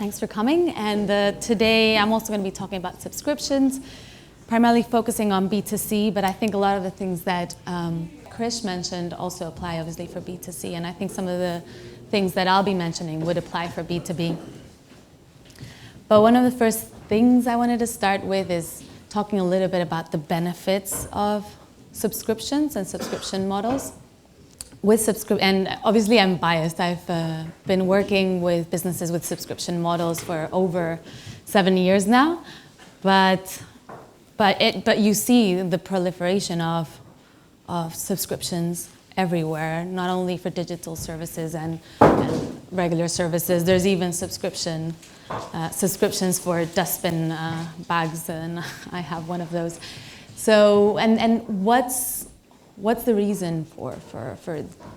Thanks for coming. And today I'm also going to be talking about subscriptions, primarily focusing on B2C, but I think a lot of the things that Chris mentioned also apply obviously for B2C, and I think some of the things that I'll be mentioning would apply for B2B. But one of the first things I wanted to start with is talking a little bit about the benefits of subscriptions and subscription models. And obviously I'm biased. I've been working with businesses with subscription models for over 7 years now, but you see the proliferation of subscriptions everywhere, not only for digital services and regular services. There's even subscriptions for dustbin bags, and I have one of those. So, and what's the reason for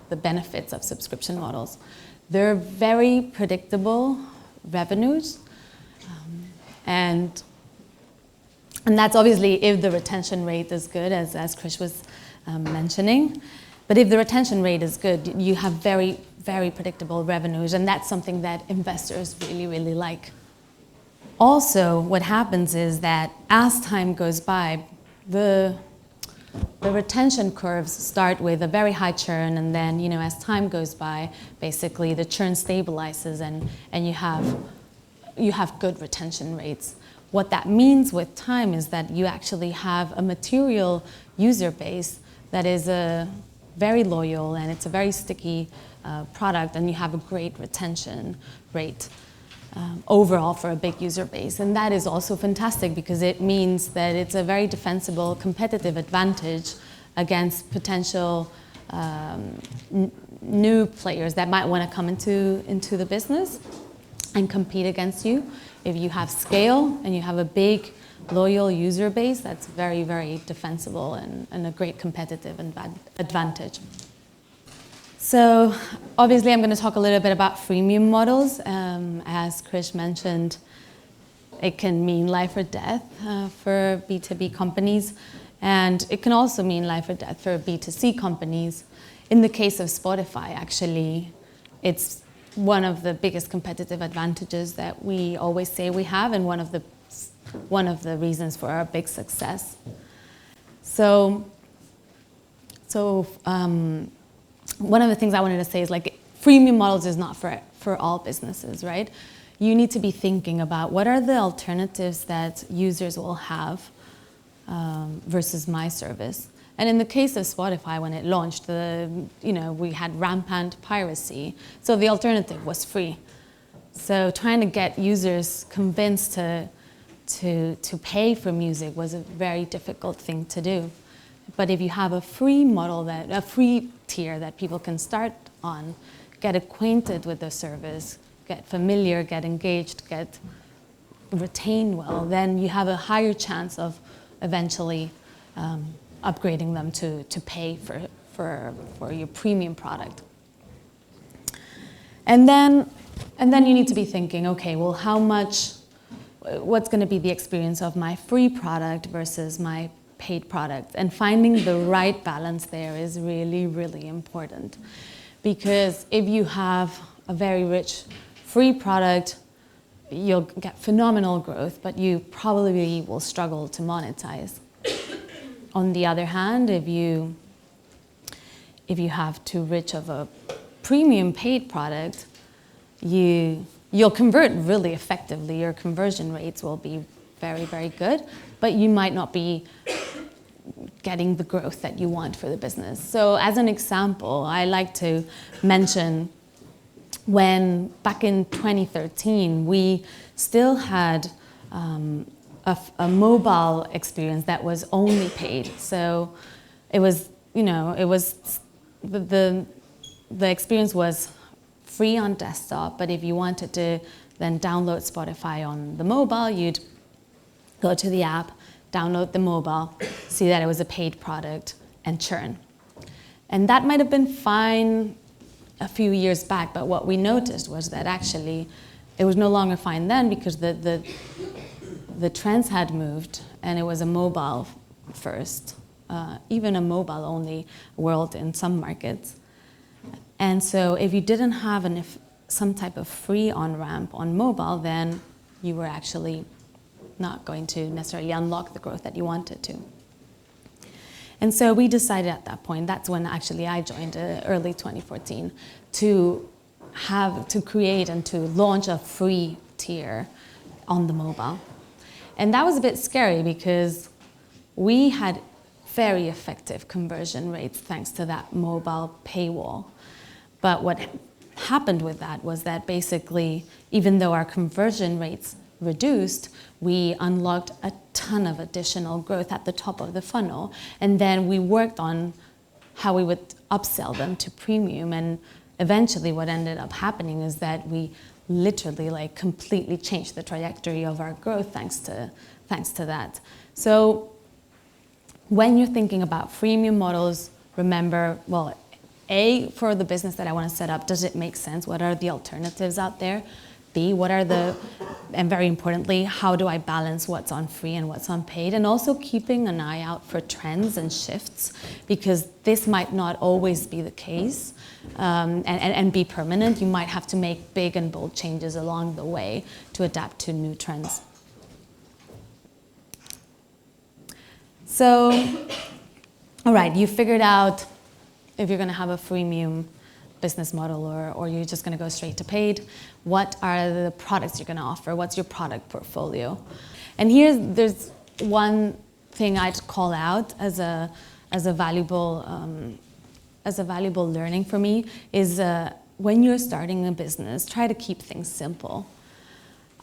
the benefits of subscription models? They're very predictable revenues, and that's obviously if the retention rate is good, as Chris was mentioning. But if the retention rate is good, you have very, very predictable revenues, and that's something that investors really, really like. Also, what happens is that as time goes by, the retention curves start with a very high churn, and then, as time goes by, basically the churn stabilizes and you have good retention rates. What that means with time is that you actually have a material user base that is very loyal, and it's a very sticky product, and you have a great retention rate overall for a big user base. And that is also fantastic because it means that it's a very defensible competitive advantage against potential new players that might want to come into the business and compete against you. If you have scale and you have a big loyal user base, that's very, very defensible and a great competitive advantage. So obviously I'm going to talk a little bit about freemium models. As Chris mentioned, it can mean life or death for B2B companies, and it can also mean life or death for B2C companies. In the case of Spotify, actually, it's one of the biggest competitive advantages that we always say we have, and one of the reasons for our big success. So one of the things I wanted to say is, like, freemium models is not for all businesses, right? You need to be thinking about what are the alternatives that users will have versus my service. And in the case of Spotify, when it launched, we had rampant piracy, so the alternative was free. So trying to get users convinced to pay for music was a very difficult thing to do. But if you have a free model, a free tier that people can start on, get acquainted with the service, get familiar, get engaged, get retained well, then you have a higher chance of eventually upgrading them to pay for your premium product. And then you need to be thinking, okay, well, what's going to be the experience of my free product versus my paid product? And finding the right balance there is really, really important. Because if you have a very rich free product, you'll get phenomenal growth, but you probably will struggle to monetize. On the other hand, if you have too rich of a premium paid product, you'll convert really effectively. Your conversion rates will be very, very good, but you might not be getting the growth that you want for the business. So as an example, I like to mention when back in 2013, we still had a mobile experience that was only paid. So it was, the experience was free on desktop, but if you wanted to then download Spotify on the mobile, you'd go to the app, download the mobile, see that it was a paid product, and churn. And that might have been fine a few years back, but what we noticed was that actually it was no longer fine then because the trends had moved, and it was a mobile first, even a mobile only world in some markets. And so if you didn't have some type of free on-ramp on mobile, then you were actually not going to necessarily unlock the growth that you wanted to. And so we decided at that point, that's when actually I joined early 2014, to create and to launch a free tier on the mobile. And that was a bit scary because we had very effective conversion rates thanks to that mobile paywall. But what happened with that was that basically, even though our conversion rates reduced, we unlocked a ton of additional growth at the top of the funnel. And then we worked on how we would upsell them to premium. And eventually what ended up happening is that we literally completely changed the trajectory of our growth thanks to that. So when you're thinking about freemium models, remember, well, A, for the business that I want to set up, does it make sense? What are the alternatives out there? B, and very importantly, how do I balance what's on free and what's on paid? And also keeping an eye out for trends and shifts, because this might not always be the case and be permanent. You might have to make big and bold changes along the way to adapt to new trends. So, all right, you figured out if you're going to have a freemium business model or you're just going to go straight to paid. What are the products you're going to offer? What's your product portfolio? And there's one thing I'd call out as a valuable learning for me is when you're starting a business, try to keep things simple.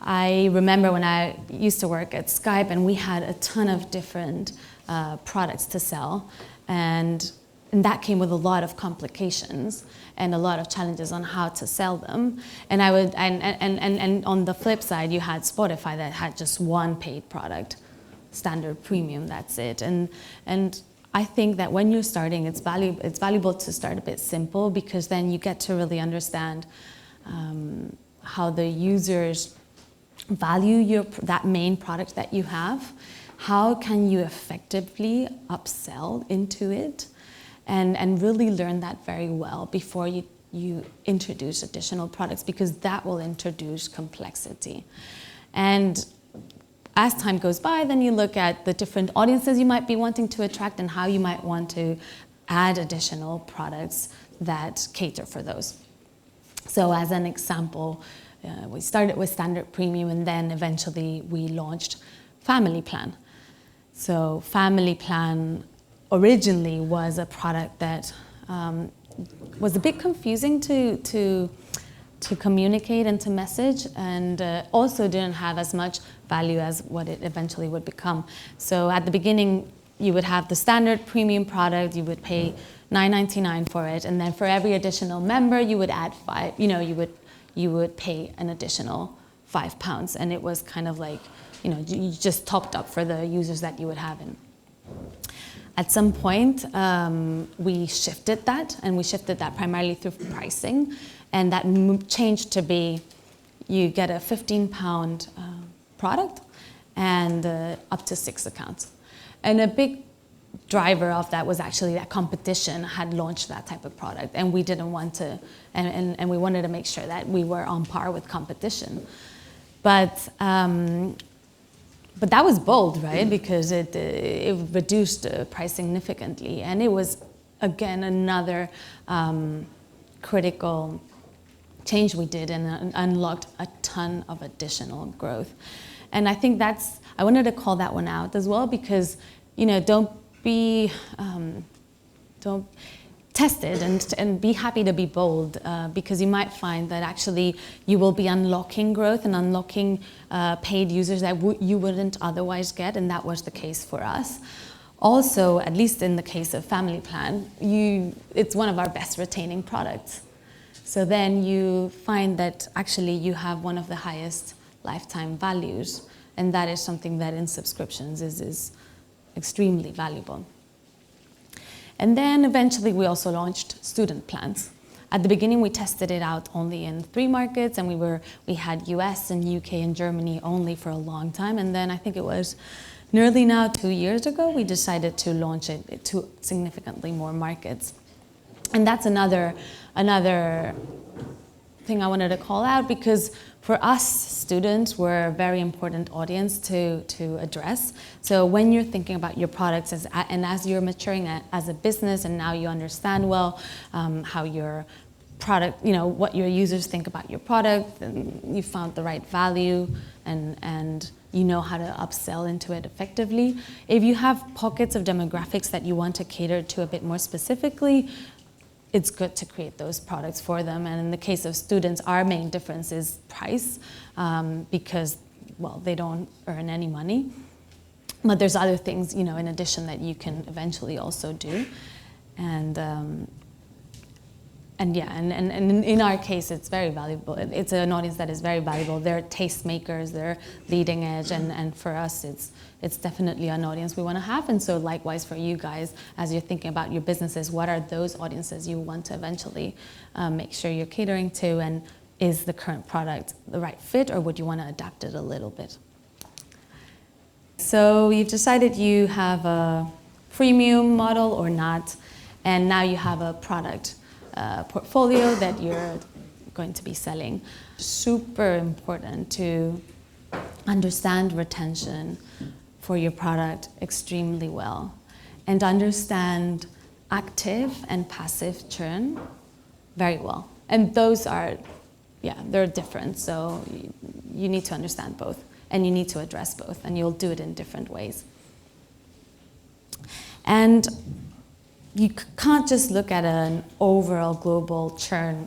I remember when I used to work at Skype and we had a ton of different products to sell, and that came with a lot of complications and a lot of challenges on how to sell them. And and on the flip side, you had Spotify that had just one paid product, standard premium, that's it. And I think that when you're starting, it's valuable to start a bit simple, because then you get to really understand how the users value that main product that you have. How can you effectively upsell into it? And really learn that very well before you introduce additional products, because that will introduce complexity. And as time goes by, then you look at the different audiences you might be wanting to attract and how you might want to add additional products that cater for those. So as an example, we started with standard premium, and then eventually we launched family plan. So family plan originally was a product that was a bit confusing to communicate and to message, and also didn't have as much value as what it eventually would become. So at the beginning, you would have the standard premium product, you would pay $9.99 for it, and then for every additional member, you would add you would pay an additional £5, and it was kind of like, you just topped up for the users that you would have in. At some point, we shifted that, and we shifted that primarily through pricing, and that changed to be, you get a £15 product and up to 6 accounts. And a big driver of that was actually that competition had launched that type of product, and we didn't want to, and we wanted to make sure that we were on par with competition. But that was bold, right? Because it reduced the price significantly. And it was, again, another critical change we did, and unlocked a ton of additional growth. And I think I wanted to call that one out as well, because, don't test it and be happy to be bold, because you might find that actually you will be unlocking growth and unlocking paid users that you wouldn't otherwise get, and that was the case for us. Also, at least in the case of Family Plan, it's one of our best retaining products. So then you find that actually you have one of the highest lifetime values, and that is something that in subscriptions is extremely valuable. And then eventually we also launched student plans. At the beginning, we tested it out only in 3 markets, and we had US and UK and Germany only for a long time. And then I think it was nearly now 2 years ago, we decided to launch it to significantly more markets. And that's another thing I wanted to call out, because for us students, we're a very important audience to address. So when you're thinking about your products and as you're maturing as a business, and now you understand well how your product, what your users think about your product, and you found the right value, and you know how to upsell into it effectively. If you have pockets of demographics that you want to cater to a bit more specifically, it's good to create those products for them. And in the case of students, our main difference is price, because, well, they don't earn any money. But there's other things, in addition, that you can eventually also do. And in our case, it's very valuable. It's an audience that is very valuable. They're tastemakers, they're leading edge, and for us, it's definitely an audience we want to have. And so likewise for you guys, as you're thinking about your businesses, what are those audiences you want to eventually make sure you're catering to, and is the current product the right fit, or would you want to adapt it a little bit? So you've decided you have a freemium model or not, and now you have a product portfolio that you're going to be selling. Super important to understand retention for your product extremely well, and understand active and passive churn very well. And those are, they're different, so you need to understand both, and you need to address both, and you'll do it in different ways. And you can't just look at an overall global churn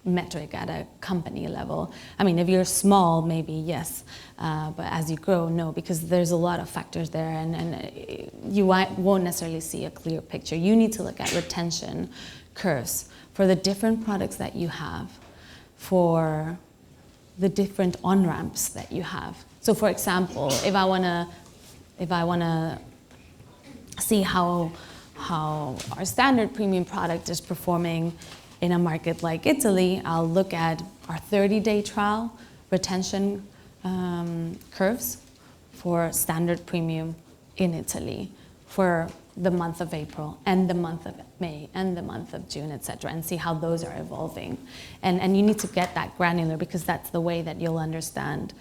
metric at a company level. I mean, if you're small, maybe yes, but as you grow, no, because there's a lot of factors there, and you won't necessarily see a clear picture. You need to look at retention curves for the different products that you have, for the different on-ramps that you have. So for example, if I wanna see how our standard premium product is performing in a market like Italy, I'll look at our 30-day trial retention curves for standard premium in Italy for the month of April and the month of May and the month of June, etc., and see how those are evolving. And you need to get that granular, because that's the way that you'll understand,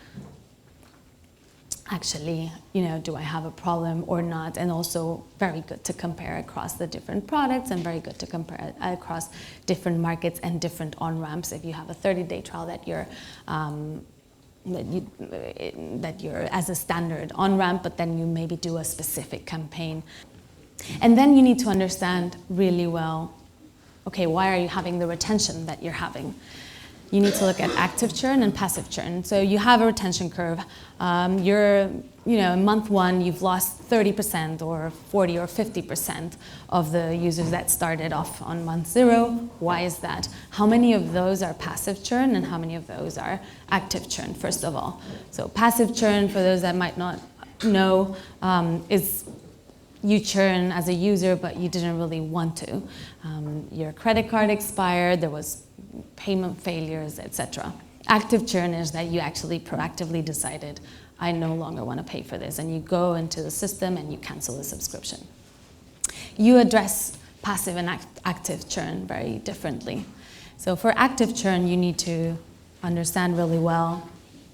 actually, do I have a problem or not? And also very good to compare across the different products, and very good to compare across different markets and different on-ramps. If you have a 30-day trial that you're as a standard on-ramp, but then you maybe do a specific campaign. And then you need to understand really well, okay, why are you having the retention that you're having? You need to look at active churn and passive churn. So you have a retention curve. In month one, you've lost 30% or 40 or 50% of the users that started off on month zero. Why is that? How many of those are passive churn, and how many of those are active churn, first of all? So passive churn, for those that might not know, is you churn as a user, but you didn't really want to. Your credit card expired, there was payment failures, etc. Active churn is that you actually proactively decided, I no longer want to pay for this, and you go into the system and you cancel the subscription. You address passive and active churn very differently. So for active churn, you need to understand really well,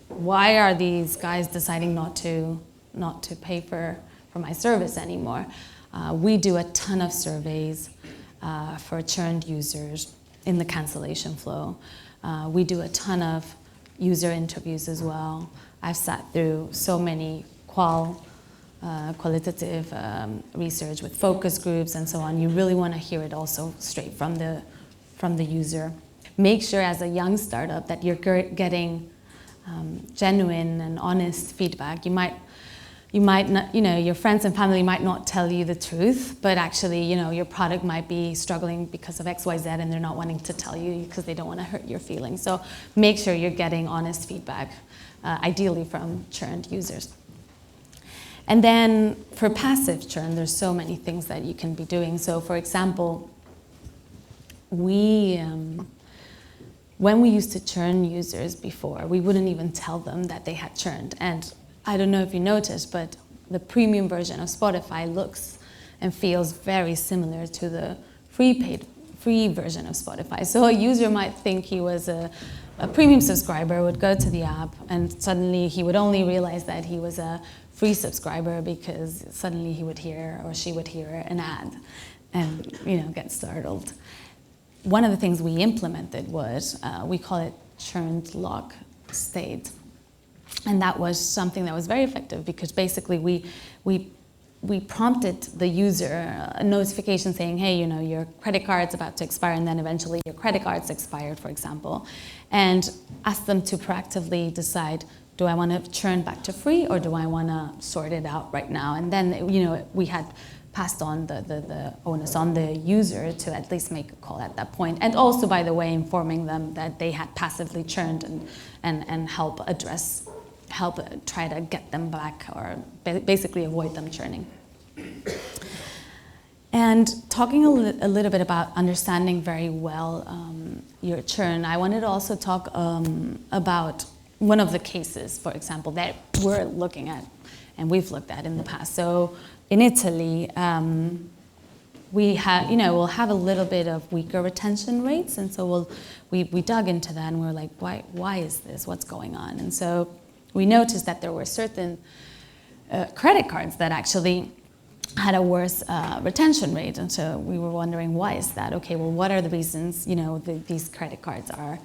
why are these guys deciding not to pay for my service anymore? We do a ton of surveys for churned users in the cancellation flow. We do a ton of user interviews as well. I've sat through so many qualitative research with focus groups and so on. You really want to hear it also straight from the user. Make sure as a young startup that you're getting genuine and honest feedback. You might not, your friends and family might not tell you the truth, but actually, your product might be struggling because of X, Y, Z, and they're not wanting to tell you because they don't want to hurt your feelings. So make sure you're getting honest feedback, ideally from churned users. And then for passive churn, there's so many things that you can be doing. So for example, when we used to churn users before, we wouldn't even tell them that they had churned. And I don't know if you noticed, but the premium version of Spotify looks and feels very similar to the free paid free version of Spotify. So a user might think he was a premium subscriber, would go to the app, and suddenly he would only realize that he was a free subscriber because suddenly he would hear, or she would hear, an ad and get startled. One of the things we implemented was, we call it churned lock state. And that was something that was very effective because basically we prompted the user a notification saying, hey, your credit card's about to expire, and then eventually your credit card's expired, for example, and asked them to proactively decide, do I want to churn back to free or do I want to sort it out right now? And then, we had passed on the onus on the user to at least make a call at that point. And also, by the way, informing them that they had passively churned and help try to get them back, or basically avoid them churning. And talking a little bit about understanding very well your churn, I wanted to also talk about one of the cases, for example, that we're looking at and we've looked at in the past. So in Italy, we'll have a little bit of weaker retention rates, and so we dug into that and we're like, why is this? What's going on? And so we noticed that there were certain credit cards that actually had a worse retention rate, and so we were wondering, why is that? Okay, well, what are the reasons these credit cards are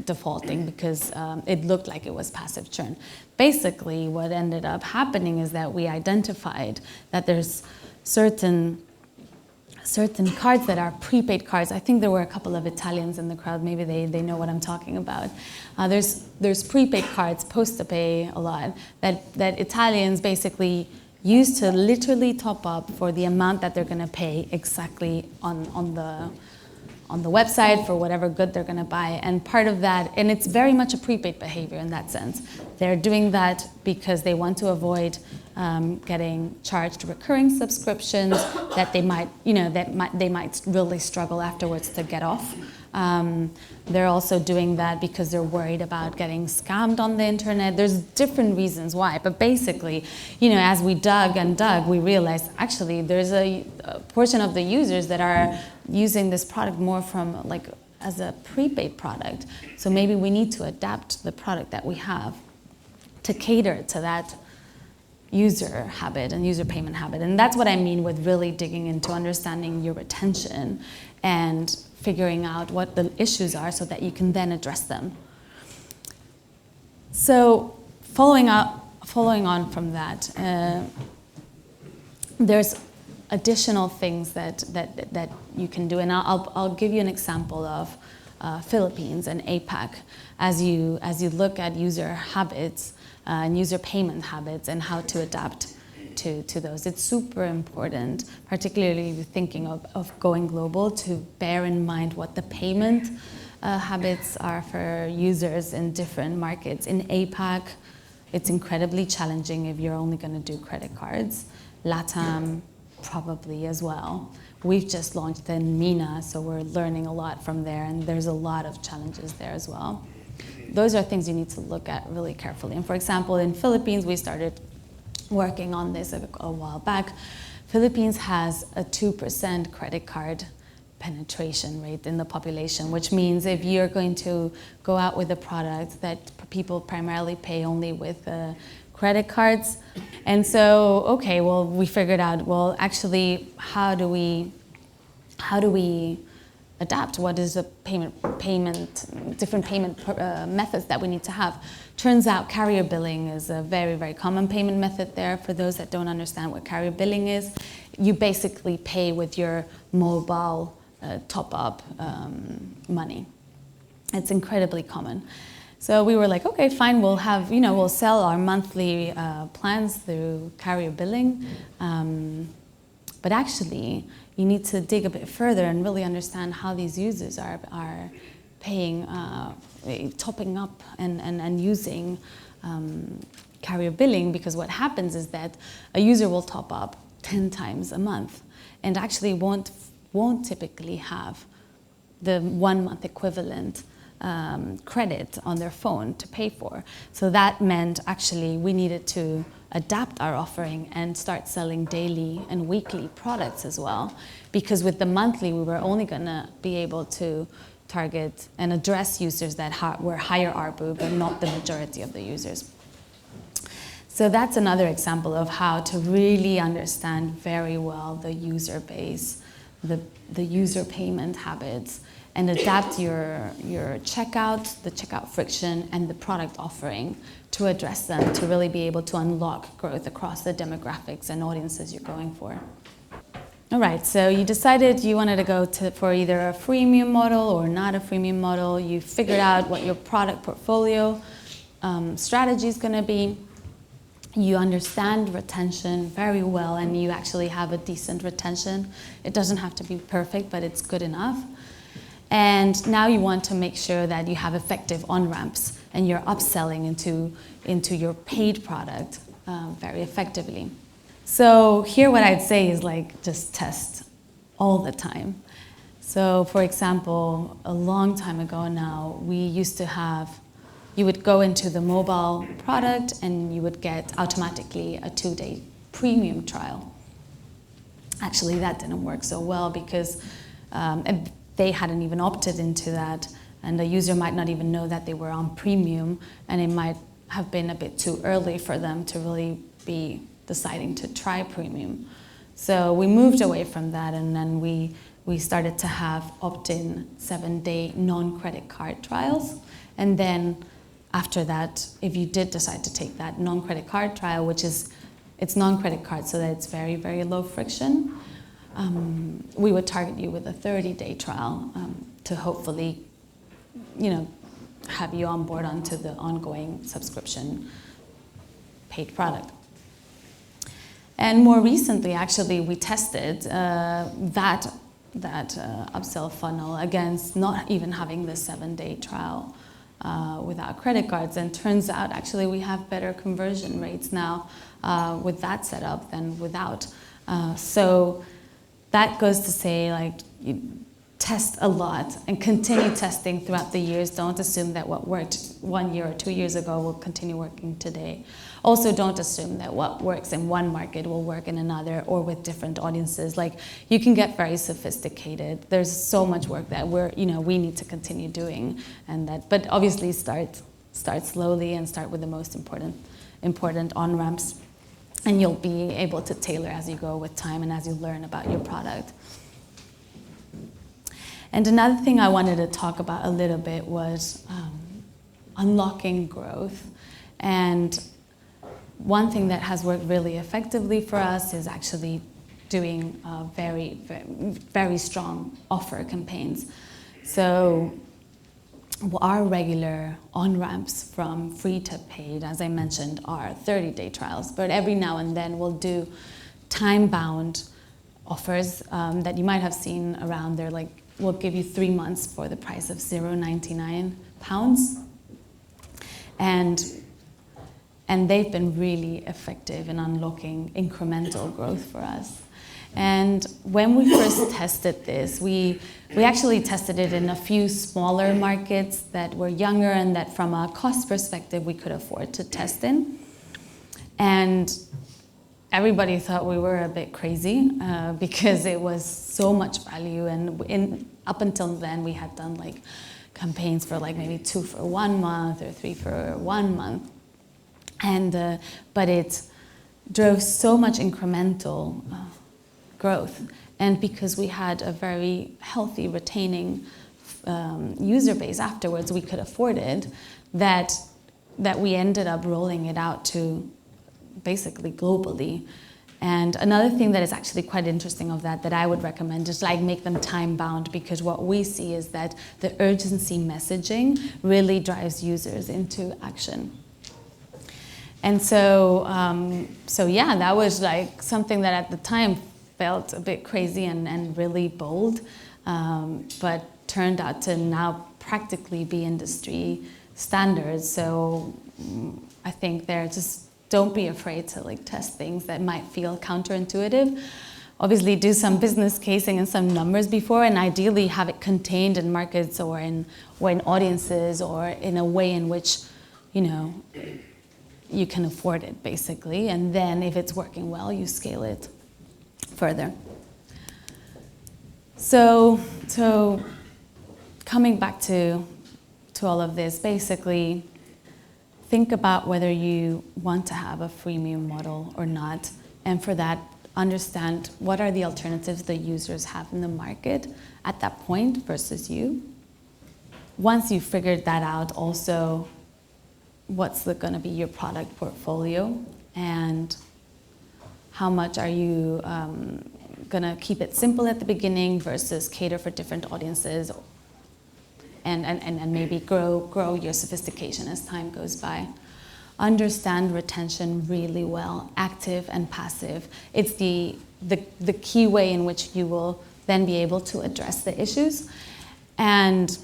defaulting? Because it looked like it was passive churn. Basically, what ended up happening is that we identified that there's certain cards that are prepaid cards. I think there were a couple of Italians in the crowd. Maybe they know what I'm talking about. There's prepaid cards, Postapay a lot, that Italians basically use to literally top up for the amount that they're going to pay exactly on the website for whatever good they're going to buy. And part of that, and it's very much a prepaid behavior in that sense. They're doing that because they want to avoid getting charged recurring subscriptions that they might really struggle afterwards to get off. They're also doing that because they're worried about getting scammed on the internet. There's different reasons why, but basically, as we dug, we realized actually there's a portion of the users that are using this product more from as a prepaid product. So maybe we need to adapt the product that we have to cater to that user habit and user payment habit. And that's what I mean with really digging into understanding your retention and figuring out what the issues are so that you can then address them. So following on from that, there's additional things that you can do, and I'll give you an example of Philippines and APAC as you look at user habits and user payment habits and how to adapt to those. It's super important, particularly if you're thinking of going global, to bear in mind what the payment habits are for users in different markets. In APAC, it's incredibly challenging if you're only going to do credit cards. LATAM, probably as well. We've just launched in MENA, so we're learning a lot from there, and there's a lot of challenges there as well. Those are things you need to look at really carefully. And for example, in Philippines, we started working on this a while back. Philippines has a 2% credit card penetration rate in the population, which means if you're going to go out with a product that people primarily pay only with credit cards. And so, okay, well, we figured out, well, actually, how do we adapt? What is the different payment methods that we need to have? Turns out carrier billing is a very, very common payment method there. For those that don't understand what carrier billing is, you basically pay with your mobile top-up money. It's incredibly common. So we were like, okay, fine, we'll sell our monthly plans through carrier billing. But actually, you need to dig a bit further and really understand how these users are paying, topping up and using carrier billing, because what happens is that a user will top up 10 times a month and actually won't typically have the 1 month equivalent credit on their phone to pay for. So that meant actually we needed to adapt our offering and start selling daily and weekly products as well. Because with the monthly, we were only going to be able to target and address users that were higher ARPU, but not the majority of the users. So that's another example of how to really understand very well the user base, the user payment habits, and adapt your checkout, the checkout friction, and the product offering to address them, to really be able to unlock growth across the demographics and audiences you're going for. All right, so you decided you wanted to go for either a freemium model or not a freemium model. You figured out what your product portfolio strategy is going to be. You understand retention very well, and you actually have a decent retention. It doesn't have to be perfect, but it's good enough. And now you want to make sure that you have effective on-ramps and you're upselling into your paid product very effectively. So here what I'd say is just test all the time. So for example, a long time ago now, we used to have, you would go into the mobile product and you would get automatically a 2-day premium trial. Actually, that didn't work so well because they hadn't even opted into that, and the user might not even know that they were on premium, and it might have been a bit too early for them to really be deciding to try premium. So we moved away from that, and then we started to have opt-in 7-day non-credit card trials. And then after that, if you did decide to take that non-credit card trial, it's non-credit card, so that it's very, very low friction, we would target you with a 30-day trial to hopefully, have you on board onto the ongoing subscription paid product. And more recently, actually, we tested that upsell funnel against not even having the 7-day trial without credit cards. And turns out, actually, we have better conversion rates now with that setup than without. So that goes to say, you test a lot and continue testing throughout the years. Don't assume that what worked 1 year or 2 years ago will continue working today. Also, don't assume that what works in one market will work in another or with different audiences. You can get very sophisticated. There's so much work that we need to continue doing, but obviously start slowly and start with the most important on-ramps. And you'll be able to tailor as you go with time and as you learn about your product. And another thing I wanted to talk about a little bit was unlocking growth. And one thing that has worked really effectively for us is actually doing very, very, very strong offer campaigns. So our regular on-ramps from free to paid, as I mentioned, are 30-day trials. But every now and then we'll do time-bound offers that you might have seen around there. We'll give you 3 months for the price of £0.99. And they've been really effective in unlocking incremental growth for us. And when we first tested this, we actually tested it in a few smaller markets that were younger and that from a cost perspective we could afford to test in. And everybody thought we were a bit crazy because it was so much value. And up until then we had done campaigns for maybe 2 for 1 month or 3 for 1 month. And but it drove so much incremental growth, and because we had a very healthy retaining user base afterwards, we could afford it, that we ended up rolling it out to basically globally. And another thing that is actually quite interesting of that I would recommend is make them time bound, because what we see is that the urgency messaging really drives users into action. And so yeah, that was something that at the time felt a bit crazy and really bold, but turned out to now practically be industry standards. So I think don't be afraid to test things that might feel counterintuitive. Obviously do some business casing and some numbers before, and ideally have it contained in markets or in audiences or in a way in which, you can afford it, basically. And then if it's working well, you scale it further. So coming back to all of this, basically, think about whether you want to have a freemium model or not. And for that, understand what are the alternatives the users have in the market at that point versus you. Once you've figured that out, also, what's going to be your product portfolio, and how much are you going to keep it simple at the beginning versus cater for different audiences, and maybe grow your sophistication as time goes by. Understand retention really well, active and passive. It's the key way in which you will then be able to address the issues. And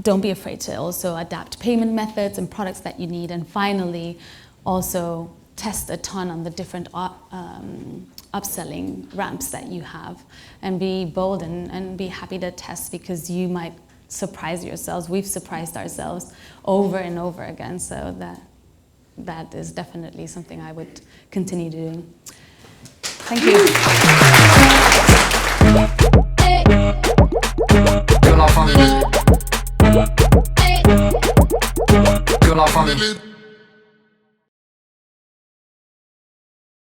don't be afraid to also adapt payment methods and products that you need. And finally, also test a ton on the different upselling ramps that you have. And be bold and be happy to test, because you might surprise yourselves. We've surprised ourselves over and over again. So that is definitely something I would continue doing. Thank you. You're la famille.